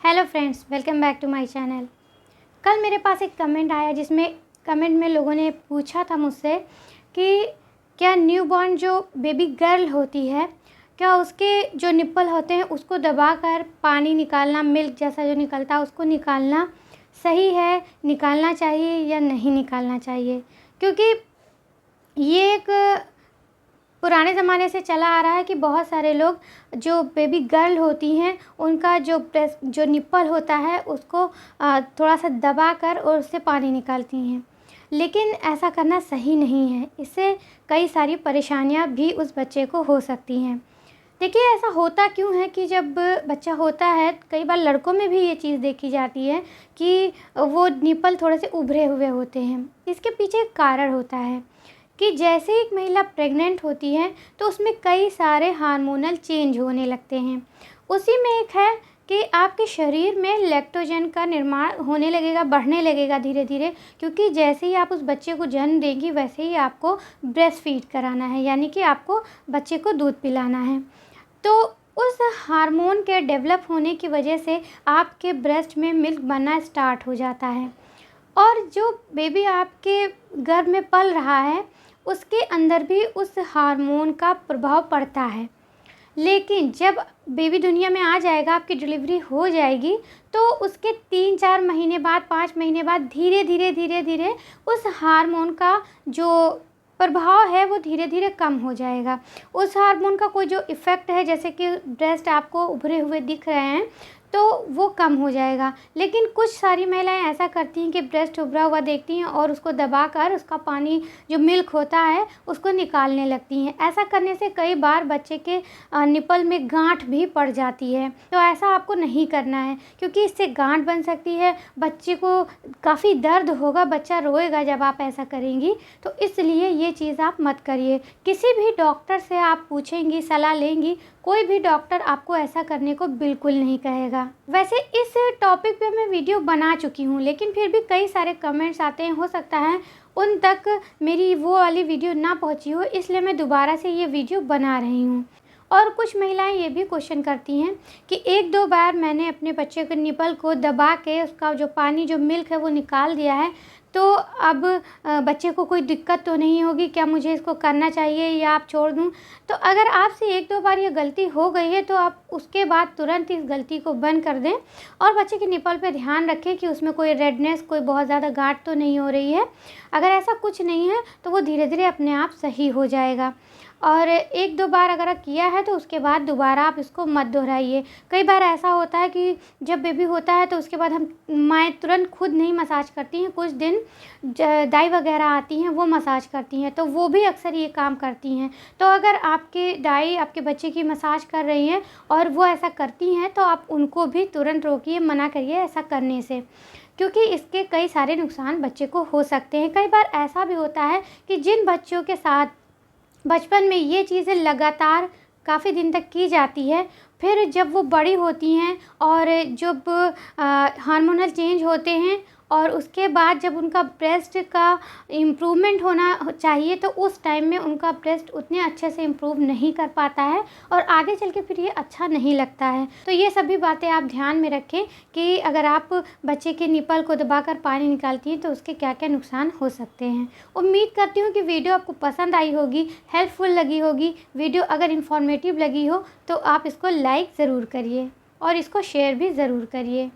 Hello friends, welcome back to my channel. कल मेरे पास एक कमेंट आया जिसमें कमेंट में लोगों ने पूछा था मुझसे कि क्या न्यूबॉर्न जो बेबी गर्ल होती है, क्या उसके जो निप्पल होते हैं उसको दबाकर पानी निकालना, मिल्क जैसा जो निकलता है उसको निकालना सही है, निकालना चाहिए या नहीं निकालना चाहिए। क्योंकि ये एक पुराने ज़माने से चला आ रहा है कि बहुत सारे लोग जो बेबी गर्ल होती हैं उनका जो निप्पल होता है उसको थोड़ा सा दबाकर और उससे पानी निकालती हैं, लेकिन ऐसा करना सही नहीं है। इससे कई सारी परेशानियां भी उस बच्चे को हो सकती हैं। देखिए, ऐसा होता क्यों है कि जब बच्चा होता है, कई बार लड़कों में भी ये चीज़ देखी जाती है कि वो निप्पल थोड़े से उभरे हुए होते हैं। इसके पीछे एक कारण होता है कि जैसे एक महिला प्रेग्नेंट होती है तो उसमें कई सारे हार्मोनल चेंज होने लगते हैं। उसी में एक है कि आपके शरीर में लैक्टोजन का निर्माण होने लगेगा, बढ़ने लगेगा धीरे धीरे, क्योंकि जैसे ही आप उस बच्चे को जन्म देंगी वैसे ही आपको ब्रेस्ट फीड कराना है, यानी कि आपको बच्चे को दूध पिलाना है। तो उस हार्मोन के डेवलप होने की वजह से आपके ब्रेस्ट में मिल्क बनना स्टार्ट हो जाता है और जो बेबी आपके गर्भ में पल रहा है उसके अंदर भी उस हार्मोन का प्रभाव पड़ता है। लेकिन जब बेबी दुनिया में आ जाएगा, आपकी डिलीवरी हो जाएगी, तो उसके 3-4 महीने बाद, 5 महीने बाद धीरे धीरे उस हार्मोन का जो प्रभाव है वो धीरे धीरे कम हो जाएगा। उस हार्मोन का कोई जो इफ़ेक्ट है, जैसे कि ब्रेस्ट आपको उभरे हुए दिख रहे हैं, तो वो कम हो जाएगा। लेकिन कुछ सारी महिलाएं ऐसा करती हैं कि ब्रेस्ट उभरा हुआ देखती हैं और उसको दबाकर उसका पानी जो मिल्क होता है उसको निकालने लगती हैं। ऐसा करने से कई बार बच्चे के निप्पल में गांठ भी पड़ जाती है। तो ऐसा आपको नहीं करना है, क्योंकि इससे गांठ बन सकती है, बच्चे को काफ़ी दर्द होगा, बच्चा रोएगा जब आप ऐसा करेंगी। तो इसलिए ये चीज़ आप मत करिए। किसी भी डॉक्टर से आप पूछेंगी, सलाह लेंगी, कोई भी डॉक्टर आपको ऐसा करने को बिल्कुल नहीं कहेगा। वैसे इस टॉपिक पे मैं वीडियो बना चुकी हूँ, लेकिन फिर भी कई सारे कमेंट्स आते हैं, हो सकता है उन तक मेरी वो वाली वीडियो ना पहुँची हो, इसलिए मैं दोबारा से ये वीडियो बना रही हूँ। और कुछ महिलाएं ये भी क्वेश्चन करती हैं कि 1-2 बार मैंने अपने बच्चे के निप्पल को दबा के उसका जो पानी, जो मिल्क है वो निकाल दिया है, तो अब बच्चे को कोई दिक्कत तो नहीं होगी, क्या मुझे इसको करना चाहिए या आप छोड़ दूं? तो अगर आपसे 1-2 बार ये गलती हो गई है तो आप उसके बाद तुरंत इस गलती को बंद कर दें और बच्चे के निप्पल पे ध्यान रखें कि उसमें कोई रेडनेस, कोई बहुत ज़्यादा गांठ तो नहीं हो रही है। अगर ऐसा कुछ नहीं है तो वो धीरे धीरे अपने आप सही हो जाएगा। और 1-2 बार अगर किया है तो उसके बाद दोबारा आप इसको मत दोहराइए। कई बार ऐसा होता है कि जब बेबी होता है तो उसके बाद हम माएँ तुरंत खुद नहीं मसाज करती हैं, कुछ दिन दाई वगैरह आती हैं वो मसाज करती हैं, तो वो भी अक्सर ये काम करती हैं। तो अगर आपके दाई आपके बच्चे की मसाज कर रही हैं और वो ऐसा करती हैं तो आप उनको भी तुरंत रोकिए, मना करिए ऐसा करने से, क्योंकि इसके कई सारे नुकसान बच्चे को हो सकते हैं। कई बार ऐसा भी होता है कि जिन बच्चों के साथ बचपन में ये चीज़ें लगातार काफ़ी दिन तक की जाती है, फिर जब वो बड़ी होती हैं और जब हार्मोनल चेंज होते हैं और उसके बाद जब उनका ब्रेस्ट का इम्प्रूवमेंट होना चाहिए, तो उस टाइम में उनका ब्रेस्ट उतने अच्छे से इम्प्रूव नहीं कर पाता है और आगे चल के फिर ये अच्छा नहीं लगता है। तो ये सभी बातें आप ध्यान में रखें कि अगर आप बच्चे के निप्पल को दबाकर पानी निकालती हैं तो उसके क्या क्या नुकसान हो सकते हैं। उम्मीद करती हूँ कि वीडियो आपको पसंद आई होगी, हेल्पफुल लगी होगी। वीडियो अगर इन्फॉर्मेटिव लगी हो तो आप इसको लाइक ज़रूर करिए और इसको शेयर भी ज़रूर करिए।